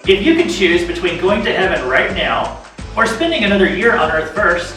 If you could choose between going to heaven right now or spending another year on earth first,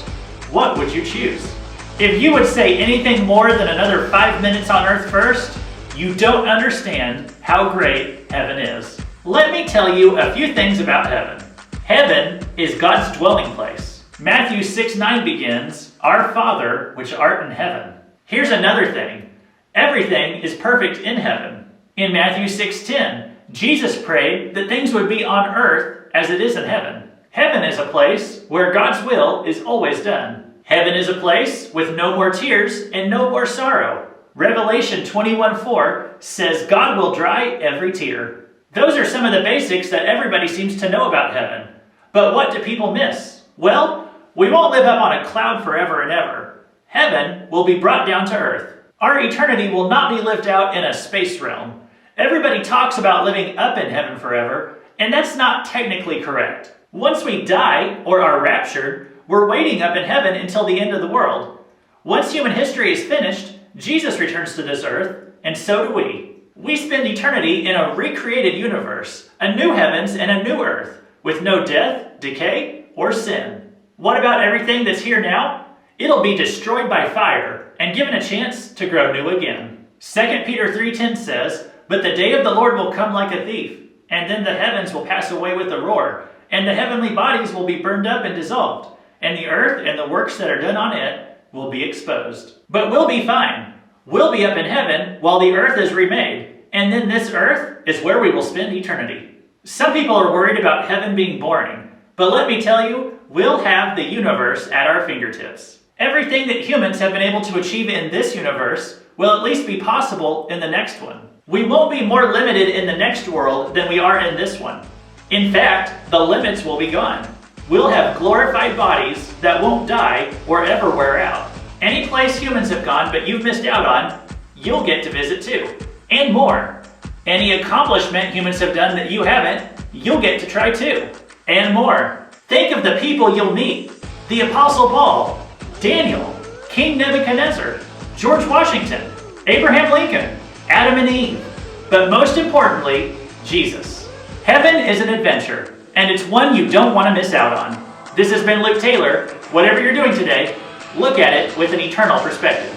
what would you choose? If you would say anything more than another 5 minutes on earth first, you don't understand how great heaven is. Let me tell you a few things about heaven. Heaven is God's dwelling place. Matthew 6:9 begins, "Our Father, which art in heaven." Here's another thing. Everything is perfect in heaven. In Matthew 6:10, Jesus prayed that things would be on earth as it is in heaven. Heaven is a place where God's will is always done. Heaven is a place with no more tears and no more sorrow. Revelation 21:4 says God will dry every tear. Those are some of the basics that everybody seems to know about heaven. But what do people miss? Well, we won't live up on a cloud forever and ever. Heaven will be brought down to earth. Our eternity will not be lived out in a space realm. Everybody talks about living up in heaven forever, and that's not technically correct. Once we die or are raptured, we're waiting up in heaven until the end of the world. Once human history is finished, Jesus returns to this earth, and so do we. We spend eternity in a recreated universe, a new heavens and a new earth, with no death, decay, or sin. What about everything that's here now? It'll be destroyed by fire and given a chance to grow new again. 2 Peter 3:10 says, "But the day of the Lord will come like a thief, and then the heavens will pass away with a roar, and the heavenly bodies will be burned up and dissolved, and the earth and the works that are done on it will be exposed." But we'll be fine. We'll be up in heaven while the earth is remade, and then this earth is where we will spend eternity. Some people are worried about heaven being boring, but let me tell you, we'll have the universe at our fingertips. Everything that humans have been able to achieve in this universe will at least be possible in the next one. We won't be more limited in the next world than we are in this one. In fact, the limits will be gone. We'll have glorified bodies that won't die or ever wear out. Any place humans have gone but you've missed out on, you'll get to visit too. And more. Any accomplishment humans have done that you haven't, you'll get to try too. And more. Think of the people you'll meet. The Apostle Paul, Daniel, King Nebuchadnezzar, George Washington, Abraham Lincoln, Adam and Eve. But most importantly, Jesus. Heaven is an adventure, and it's one you don't want to miss out on. This has been Luke Taylor. Whatever you're doing today, look at it with an eternal perspective.